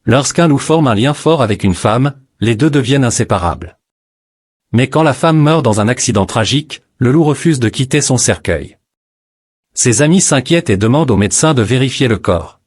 Lorsqu'un loup forme un lien fort avec une femme, les deux deviennent inséparables. Mais quand la femme meurt dans un accident tragique, le loup refuse de quitter son cercueil. Ses amis s'inquiètent et demandent au médecin de vérifier le corps.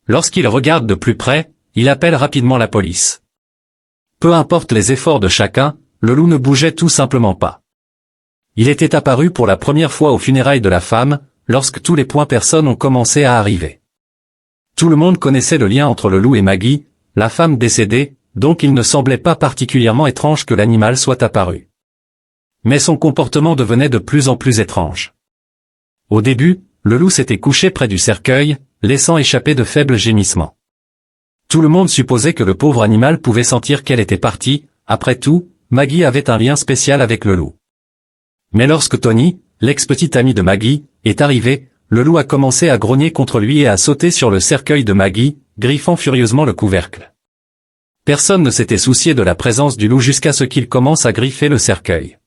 Lorsqu'il regarde de plus près, il appelle rapidement la police. Peu importe les efforts de chacun, le loup ne bougeait tout simplement pas. Il était apparu pour la première fois aux funérailles de la femme, lorsque tous les personnes ont commencé à arriver. Tout le monde connaissait le lien entre le loup et Maggie, la femme décédée, donc il ne semblait pas particulièrement étrange que l'animal soit apparu. Mais son comportement devenait de plus en plus étrange. Au début, le loup s'était couché près du cercueil, laissant échapper de faibles gémissements. Tout le monde supposait que le pauvre animal pouvait sentir qu'elle était partie, après tout, Maggie avait un lien spécial avec le loup. Mais lorsque Tony, l'ex-petite amie de Maggie, est arrivé, le loup a commencé à grogner contre lui et à sauter sur le cercueil de Maggie, griffant furieusement le couvercle. Personne ne s'était soucié de la présence du loup jusqu'à ce qu'il commence à griffer le cercueil.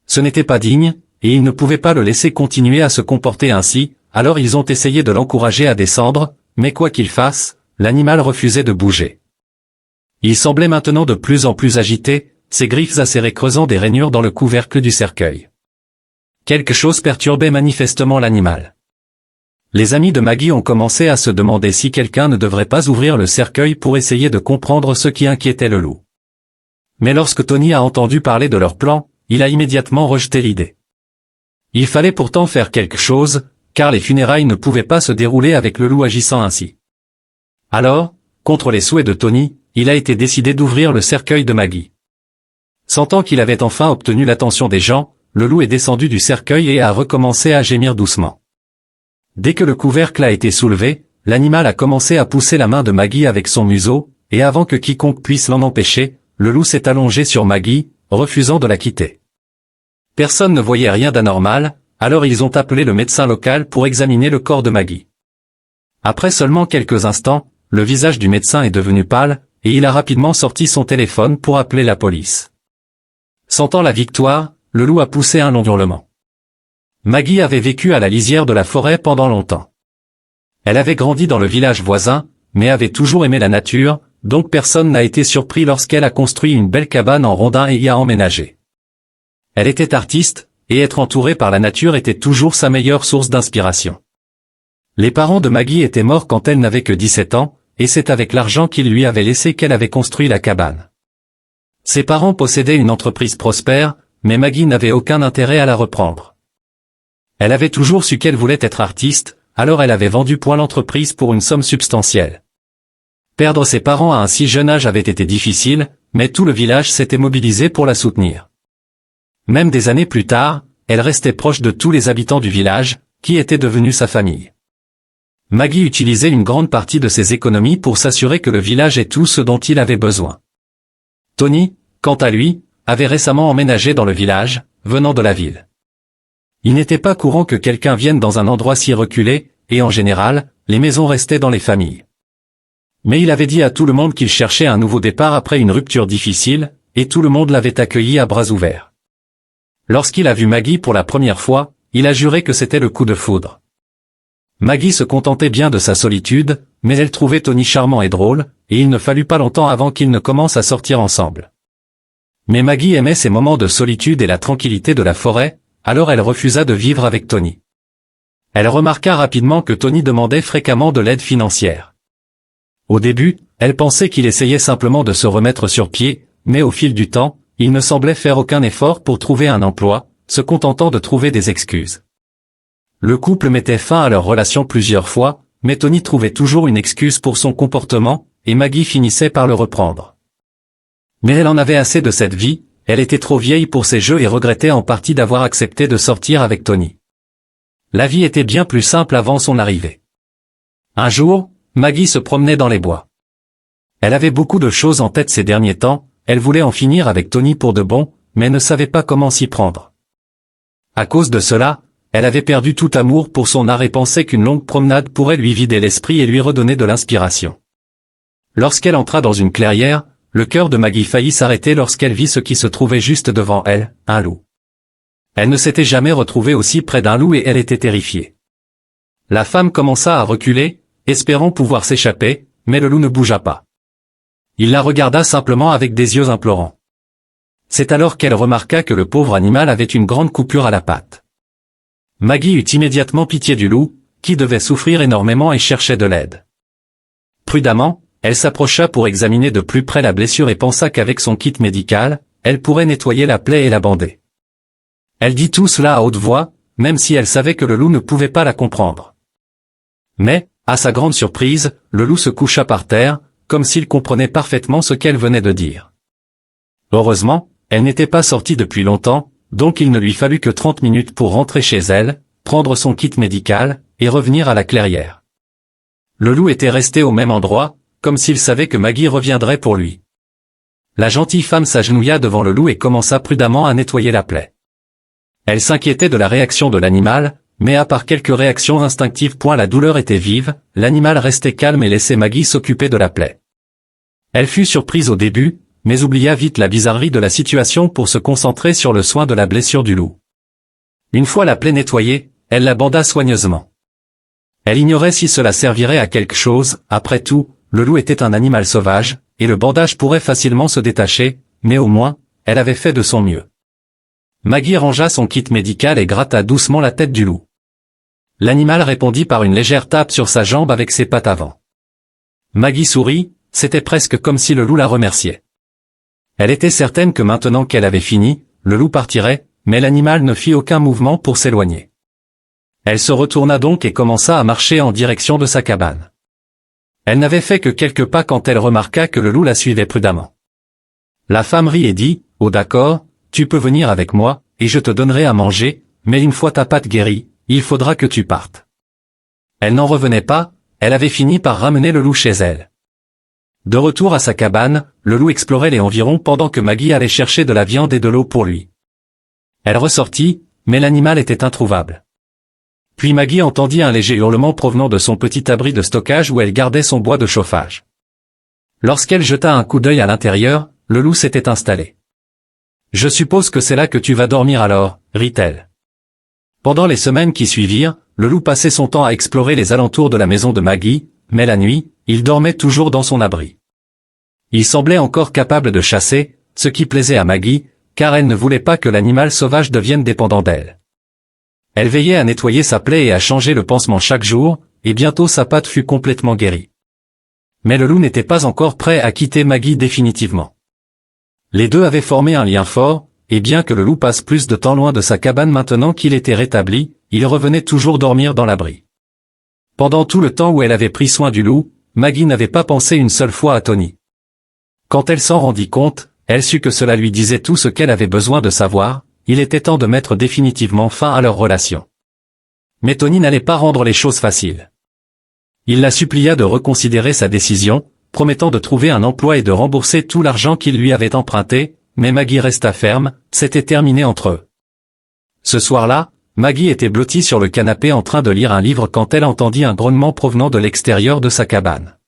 Ce n'était pas digne, et ils ne pouvaient pas le laisser continuer à se comporter ainsi, alors ils ont essayé de l'encourager à descendre, mais quoi qu'il fasse, l'animal refusait de bouger. Il semblait maintenant de plus en plus agité, ses griffes acérées creusant des rainures dans le couvercle du cercueil. Quelque chose perturbait manifestement l'animal. Les amis de Maggie ont commencé à se demander si quelqu'un ne devrait pas ouvrir le cercueil pour essayer de comprendre ce qui inquiétait le loup. Mais lorsque Tony a entendu parler de leur plan, il a immédiatement rejeté l'idée. Il fallait pourtant faire quelque chose, car les funérailles ne pouvaient pas se dérouler avec le loup agissant ainsi. Alors, contre les souhaits de Tony, il a été décidé d'ouvrir le cercueil de Maggie. Sentant qu'il avait enfin obtenu l'attention des gens, le loup est descendu du cercueil et a recommencé à gémir doucement. Dès que le couvercle a été soulevé, l'animal a commencé à pousser la main de Maggie avec son museau, et avant que quiconque puisse l'en empêcher, le loup s'est allongé sur Maggie, refusant de la quitter. Personne ne voyait rien d'anormal, alors ils ont appelé le médecin local pour examiner le corps de Maggie. Après seulement quelques instants, le visage du médecin est devenu pâle, et il a rapidement sorti son téléphone pour appeler la police. Sentant la victoire, le loup a poussé un long hurlement. Maggie avait vécu à la lisière de la forêt pendant longtemps. Elle avait grandi dans le village voisin, mais avait toujours aimé la nature, donc personne n'a été surpris lorsqu'elle a construit une belle cabane en rondin et y a emménagé. Elle était artiste, et être entourée par la nature était toujours sa meilleure source d'inspiration. Les parents de Maggie étaient morts quand elle n'avait que 17 ans, et c'est avec l'argent qu'ils lui avaient laissé qu'elle avait construit la cabane. Ses parents possédaient une entreprise prospère, mais Maggie n'avait aucun intérêt à la reprendre. Elle avait toujours su qu'elle voulait être artiste, alors elle avait vendu l'entreprise pour une somme substantielle. Perdre ses parents à un si jeune âge avait été difficile, mais tout le village s'était mobilisé pour la soutenir. Même des années plus tard, elle restait proche de tous les habitants du village, qui étaient devenus sa famille. Maggie utilisait une grande partie de ses économies pour s'assurer que le village ait tout ce dont il avait besoin. Tony, quant à lui, avait récemment emménagé dans le village, venant de la ville. Il n'était pas courant que quelqu'un vienne dans un endroit si reculé, et en général, les maisons restaient dans les familles. Mais il avait dit à tout le monde qu'il cherchait un nouveau départ après une rupture difficile, et tout le monde l'avait accueilli à bras ouverts. Lorsqu'il a vu Maggie pour la première fois, il a juré que c'était le coup de foudre. Maggie se contentait bien de sa solitude, mais elle trouvait Tony charmant et drôle, et il ne fallut pas longtemps avant qu'ils ne commencent à sortir ensemble. Mais Maggie aimait ces moments de solitude et la tranquillité de la forêt, alors elle refusa de vivre avec Tony. Elle remarqua rapidement que Tony demandait fréquemment de l'aide financière. Au début, elle pensait qu'il essayait simplement de se remettre sur pied, mais au fil du temps, il ne semblait faire aucun effort pour trouver un emploi, se contentant de trouver des excuses. Le couple mettait fin à leur relation plusieurs fois, mais Tony trouvait toujours une excuse pour son comportement, et Maggie finissait par le reprendre. Mais elle en avait assez de cette vie, elle était trop vieille pour ces jeux et regrettait en partie d'avoir accepté de sortir avec Tony. La vie était bien plus simple avant son arrivée. Un jour, Maggie se promenait dans les bois. Elle avait beaucoup de choses en tête ces derniers temps, elle voulait en finir avec Tony pour de bon, mais ne savait pas comment s'y prendre. À cause de cela, elle avait perdu tout amour pour son art et pensait qu'une longue promenade pourrait lui vider l'esprit et lui redonner de l'inspiration. Lorsqu'elle entra dans une clairière, le cœur de Maggie faillit s'arrêter lorsqu'elle vit ce qui se trouvait juste devant elle, un loup. Elle ne s'était jamais retrouvée aussi près d'un loup et elle était terrifiée. La femme commença à reculer, espérant pouvoir s'échapper, mais le loup ne bougea pas. Il la regarda simplement avec des yeux implorants. C'est alors qu'elle remarqua que le pauvre animal avait une grande coupure à la patte. Maggie eut immédiatement pitié du loup, qui devait souffrir énormément et cherchait de l'aide. Prudemment, elle s'approcha pour examiner de plus près la blessure et pensa qu'avec son kit médical, elle pourrait nettoyer la plaie et la bander. Elle dit tout cela à haute voix, même si elle savait que le loup ne pouvait pas la comprendre. Mais, à sa grande surprise, le loup se coucha par terre, comme s'il comprenait parfaitement ce qu'elle venait de dire. Heureusement, elle n'était pas sortie depuis longtemps, donc il ne lui fallut que 30 minutes pour rentrer chez elle, prendre son kit médical, et revenir à la clairière. Le loup était resté au même endroit, comme s'il savait que Maggie reviendrait pour lui. La gentille femme s'agenouilla devant le loup et commença prudemment à nettoyer la plaie. Elle s'inquiétait de la réaction de l'animal, mais à part quelques réactions instinctives, la douleur était vive, l'animal restait calme et laissait Maggie s'occuper de la plaie. Elle fut surprise au début, mais oublia vite la bizarrerie de la situation pour se concentrer sur le soin de la blessure du loup. Une fois la plaie nettoyée, elle la banda soigneusement. Elle ignorait si cela servirait à quelque chose, après tout, le loup était un animal sauvage, et le bandage pourrait facilement se détacher, mais au moins, elle avait fait de son mieux. Maggie rangea son kit médical et gratta doucement la tête du loup. L'animal répondit par une légère tape sur sa jambe avec ses pattes avant. Maggie sourit, c'était presque comme si le loup la remerciait. Elle était certaine que maintenant qu'elle avait fini, le loup partirait, mais l'animal ne fit aucun mouvement pour s'éloigner. Elle se retourna donc et commença à marcher en direction de sa cabane. Elle n'avait fait que quelques pas quand elle remarqua que le loup la suivait prudemment. La femme rit et dit, « Oh d'accord, tu peux venir avec moi, et je te donnerai à manger, mais une fois ta patte guérie, il faudra que tu partes. » Elle n'en revenait pas, elle avait fini par ramener le loup chez elle. De retour à sa cabane, le loup explorait les environs pendant que Maggie allait chercher de la viande et de l'eau pour lui. Elle ressortit, mais l'animal était introuvable. Puis Maggie entendit un léger hurlement provenant de son petit abri de stockage où elle gardait son bois de chauffage. Lorsqu'elle jeta un coup d'œil à l'intérieur, le loup s'était installé. « Je suppose que c'est là que tu vas dormir alors, » rit-elle. Pendant les semaines qui suivirent, le loup passait son temps à explorer les alentours de la maison de Maggie, mais la nuit, il dormait toujours dans son abri. Il semblait encore capable de chasser, ce qui plaisait à Maggie, car elle ne voulait pas que l'animal sauvage devienne dépendant d'elle. Elle veillait à nettoyer sa plaie et à changer le pansement chaque jour, et bientôt sa patte fut complètement guérie. Mais le loup n'était pas encore prêt à quitter Maggie définitivement. Les deux avaient formé un lien fort, et bien que le loup passe plus de temps loin de sa cabane maintenant qu'il était rétabli, il revenait toujours dormir dans l'abri. Pendant tout le temps où elle avait pris soin du loup, Maggie n'avait pas pensé une seule fois à Tony. Quand elle s'en rendit compte, elle sut que cela lui disait tout ce qu'elle avait besoin de savoir, il était temps de mettre définitivement fin à leur relation. Mais Tony n'allait pas rendre les choses faciles. Il la supplia de reconsidérer sa décision, promettant de trouver un emploi et de rembourser tout l'argent qu'il lui avait emprunté, mais Maggie resta ferme, c'était terminé entre eux. Ce soir-là, Maggie était blottie sur le canapé en train de lire un livre quand elle entendit un grognement provenant de l'extérieur de sa cabane.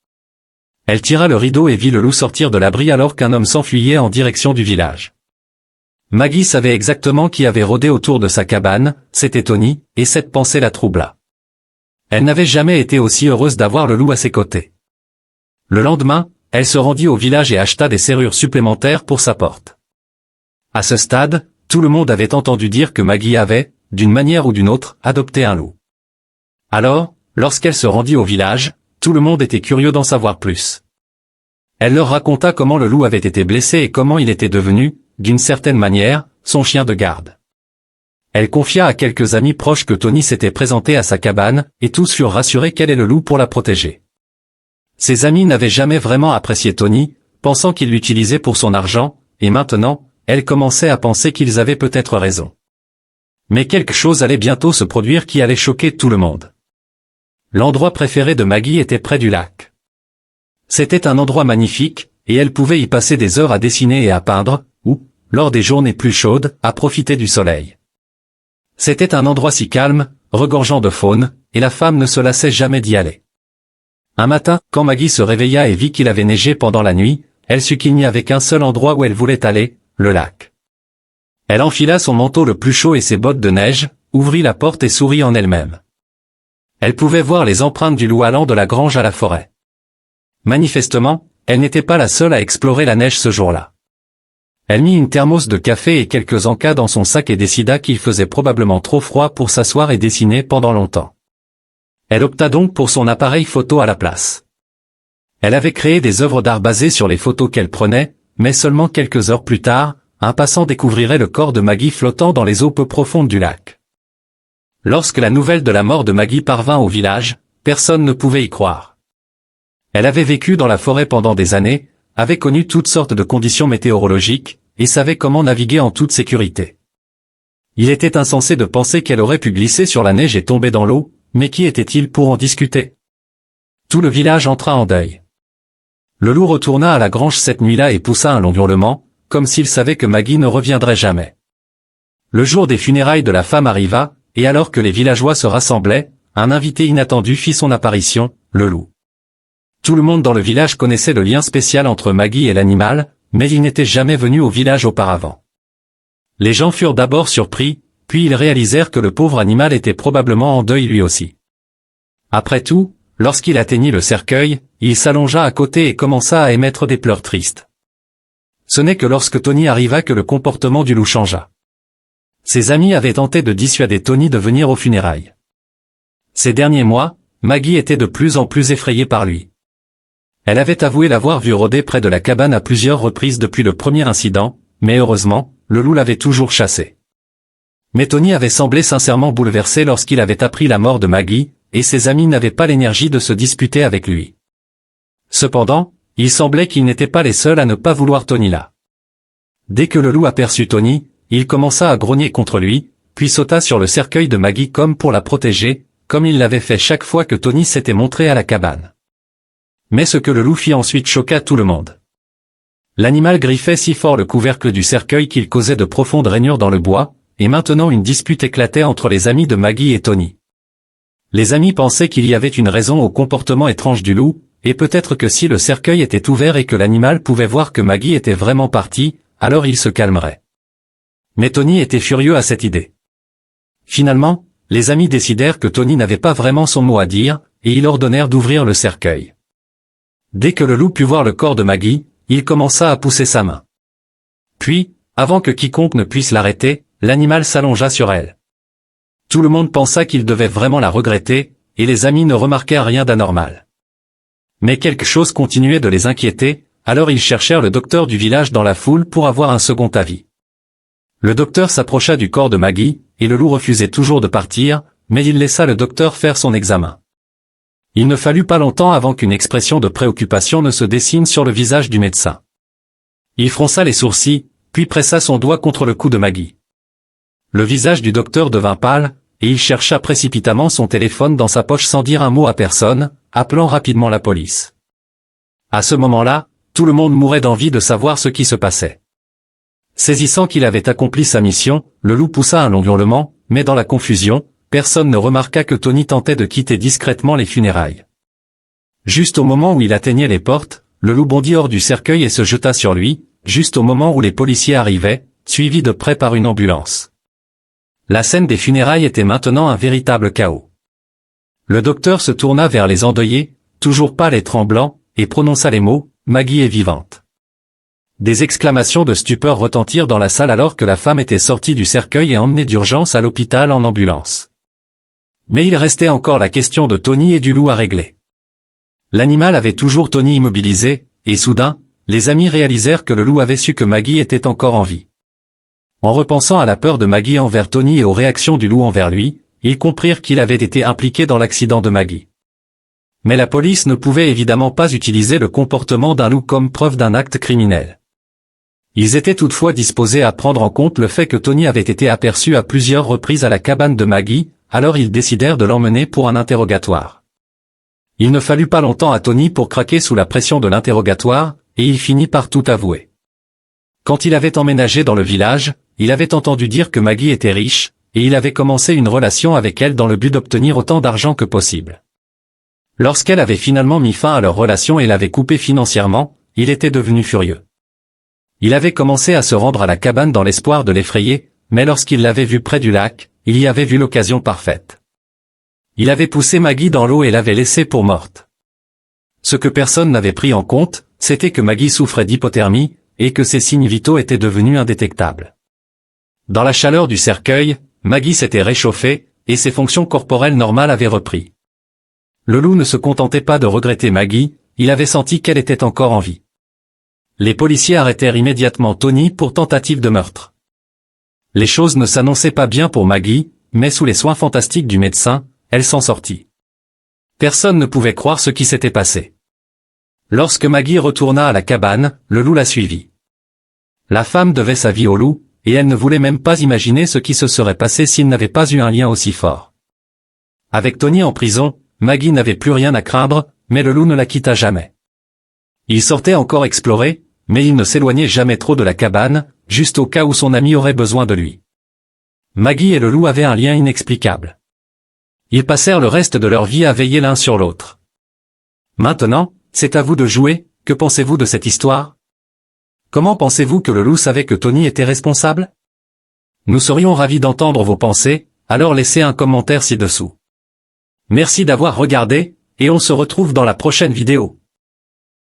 Elle tira le rideau et vit le loup sortir de l'abri alors qu'un homme s'enfuyait en direction du village. Maggie savait exactement qui avait rôdé autour de sa cabane, c'était Tony, et cette pensée la troubla. Elle n'avait jamais été aussi heureuse d'avoir le loup à ses côtés. Le lendemain, elle se rendit au village et acheta des serrures supplémentaires pour sa porte. À ce stade, tout le monde avait entendu dire que Maggie avait, d'une manière ou d'une autre, adopté un loup. Alors, lorsqu'elle se rendit au village, tout le monde était curieux d'en savoir plus. Elle leur raconta comment le loup avait été blessé et comment il était devenu, d'une certaine manière, son chien de garde. Elle confia à quelques amis proches que Tony s'était présenté à sa cabane, et tous furent rassurés qu'elle ait le loup pour la protéger. Ses amis n'avaient jamais vraiment apprécié Tony, pensant qu'il l'utilisait pour son argent, et maintenant, elle commençait à penser qu'ils avaient peut-être raison. Mais quelque chose allait bientôt se produire qui allait choquer tout le monde. L'endroit préféré de Maggie était près du lac. C'était un endroit magnifique, et elle pouvait y passer des heures à dessiner et à peindre, ou, lors des journées plus chaudes, à profiter du soleil. C'était un endroit si calme, regorgeant de faune, et la femme ne se lassait jamais d'y aller. Un matin, quand Maggie se réveilla et vit qu'il avait neigé pendant la nuit, elle sut qu'il n'y avait qu'un seul endroit où elle voulait aller, le lac. Elle enfila son manteau le plus chaud et ses bottes de neige, ouvrit la porte et sourit en elle-même. Elle pouvait voir les empreintes du loup allant de la grange à la forêt. Manifestement, elle n'était pas la seule à explorer la neige ce jour-là. Elle mit une thermos de café et quelques encas dans son sac et décida qu'il faisait probablement trop froid pour s'asseoir et dessiner pendant longtemps. Elle opta donc pour son appareil photo à la place. Elle avait créé des œuvres d'art basées sur les photos qu'elle prenait, mais seulement quelques heures plus tard, un passant découvrirait le corps de Maggie flottant dans les eaux peu profondes du lac. Lorsque la nouvelle de la mort de Maggie parvint au village, personne ne pouvait y croire. Elle avait vécu dans la forêt pendant des années, avait connu toutes sortes de conditions météorologiques, et savait comment naviguer en toute sécurité. Il était insensé de penser qu'elle aurait pu glisser sur la neige et tomber dans l'eau, mais qui était-il pour en discuter? Tout le village entra en deuil. Le loup retourna à la grange cette nuit-là et poussa un long hurlement, comme s'il savait que Maggie ne reviendrait jamais. Le jour des funérailles de la femme arriva, et alors que les villageois se rassemblaient, un invité inattendu fit son apparition, le loup. Tout le monde dans le village connaissait le lien spécial entre Maggie et l'animal, mais il n'était jamais venu au village auparavant. Les gens furent d'abord surpris, puis ils réalisèrent que le pauvre animal était probablement en deuil lui aussi. Après tout, lorsqu'il atteignit le cercueil, il s'allongea à côté et commença à émettre des pleurs tristes. Ce n'est que lorsque Tony arriva que le comportement du loup changea. Ses amis avaient tenté de dissuader Tony de venir aux funérailles. Ces derniers mois, Maggie était de plus en plus effrayée par lui. Elle avait avoué l'avoir vu rôder près de la cabane à plusieurs reprises depuis le premier incident, mais heureusement, le loup l'avait toujours chassé. Mais Tony avait semblé sincèrement bouleversé lorsqu'il avait appris la mort de Maggie, et ses amis n'avaient pas l'énergie de se disputer avec lui. Cependant, il semblait qu'ils n'étaient pas les seuls à ne pas vouloir Tony là. Dès que le loup aperçut Tony, il commença à grogner contre lui, puis sauta sur le cercueil de Maggie comme pour la protéger, comme il l'avait fait chaque fois que Tony s'était montré à la cabane. Mais ce que le loup fit ensuite choqua tout le monde. L'animal griffait si fort le couvercle du cercueil qu'il causait de profondes rainures dans le bois, et maintenant une dispute éclatait entre les amis de Maggie et Tony. Les amis pensaient qu'il y avait une raison au comportement étrange du loup, et peut-être que si le cercueil était ouvert et que l'animal pouvait voir que Maggie était vraiment partie, alors il se calmerait. Mais Tony était furieux à cette idée. Finalement, les amis décidèrent que Tony n'avait pas vraiment son mot à dire, et ils ordonnèrent d'ouvrir le cercueil. Dès que le loup put voir le corps de Maggie, il commença à pousser sa main. Puis, avant que quiconque ne puisse l'arrêter, l'animal s'allongea sur elle. Tout le monde pensa qu'il devait vraiment la regretter, et les amis ne remarquèrent rien d'anormal. Mais quelque chose continuait de les inquiéter, alors ils cherchèrent le docteur du village dans la foule pour avoir un second avis. Le docteur s'approcha du corps de Maggie, et le loup refusait toujours de partir, mais il laissa le docteur faire son examen. Il ne fallut pas longtemps avant qu'une expression de préoccupation ne se dessine sur le visage du médecin. Il fronça les sourcils, puis pressa son doigt contre le cou de Maggie. Le visage du docteur devint pâle, et il chercha précipitamment son téléphone dans sa poche sans dire un mot à personne, appelant rapidement la police. À ce moment-là, tout le monde mourait d'envie de savoir ce qui se passait. Saisissant qu'il avait accompli sa mission, le loup poussa un long hurlement, mais dans la confusion, personne ne remarqua que Tony tentait de quitter discrètement les funérailles. Juste au moment où il atteignait les portes, le loup bondit hors du cercueil et se jeta sur lui, juste au moment où les policiers arrivaient, suivis de près par une ambulance. La scène des funérailles était maintenant un véritable chaos. Le docteur se tourna vers les endeuillés, toujours pâle et tremblant, et prononça les mots « Maggie est vivante ». Des exclamations de stupeur retentirent dans la salle alors que la femme était sortie du cercueil et emmenée d'urgence à l'hôpital en ambulance. Mais il restait encore la question de Tony et du loup à régler. L'animal avait toujours Tony immobilisé, et soudain, les amis réalisèrent que le loup avait su que Maggie était encore en vie. En repensant à la peur de Maggie envers Tony et aux réactions du loup envers lui, ils comprirent qu'il avait été impliqué dans l'accident de Maggie. Mais la police ne pouvait évidemment pas utiliser le comportement d'un loup comme preuve d'un acte criminel. Ils étaient toutefois disposés à prendre en compte le fait que Tony avait été aperçu à plusieurs reprises à la cabane de Maggie, alors ils décidèrent de l'emmener pour un interrogatoire. Il ne fallut pas longtemps à Tony pour craquer sous la pression de l'interrogatoire, et il finit par tout avouer. Quand il avait emménagé dans le village, il avait entendu dire que Maggie était riche, et il avait commencé une relation avec elle dans le but d'obtenir autant d'argent que possible. Lorsqu'elle avait finalement mis fin à leur relation et l'avait coupé financièrement, il était devenu furieux. Il avait commencé à se rendre à la cabane dans l'espoir de l'effrayer, mais lorsqu'il l'avait vue près du lac, il y avait vu l'occasion parfaite. Il avait poussé Maggie dans l'eau et l'avait laissée pour morte. Ce que personne n'avait pris en compte, c'était que Maggie souffrait d'hypothermie, et que ses signes vitaux étaient devenus indétectables. Dans la chaleur du cercueil, Maggie s'était réchauffée, et ses fonctions corporelles normales avaient repris. Le loup ne se contentait pas de regretter Maggie, il avait senti qu'elle était encore en vie. Les policiers arrêtèrent immédiatement Tony pour tentative de meurtre. Les choses ne s'annonçaient pas bien pour Maggie, mais sous les soins fantastiques du médecin, elle s'en sortit. Personne ne pouvait croire ce qui s'était passé. Lorsque Maggie retourna à la cabane, le loup la suivit. La femme devait sa vie au loup, et elle ne voulait même pas imaginer ce qui se serait passé s'il n'avait pas eu un lien aussi fort. Avec Tony en prison, Maggie n'avait plus rien à craindre, mais le loup ne la quitta jamais. Il sortait encore explorer, mais il ne s'éloignait jamais trop de la cabane, juste au cas où son ami aurait besoin de lui. Maggie et le loup avaient un lien inexplicable. Ils passèrent le reste de leur vie à veiller l'un sur l'autre. Maintenant, c'est à vous de jouer, que pensez-vous de cette histoire? Comment pensez-vous que le loup savait que Tony était responsable? Nous serions ravis d'entendre vos pensées, alors laissez un commentaire ci-dessous. Merci d'avoir regardé, et on se retrouve dans la prochaine vidéo.